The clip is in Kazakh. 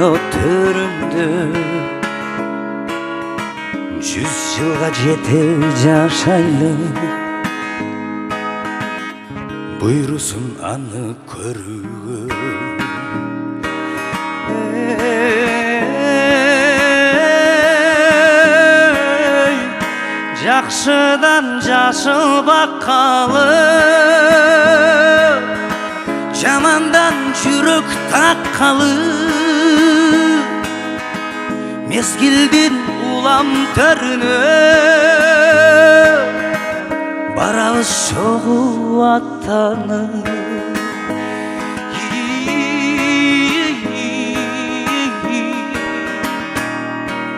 ötürümdü. 100 yılga jeter jaşaylı, buyrusun аны көрүү. Жақшыдан жашыл баққалы, жамандан жүрек таққалы, мезгілден улам төріне барабыз шоғу аттанып.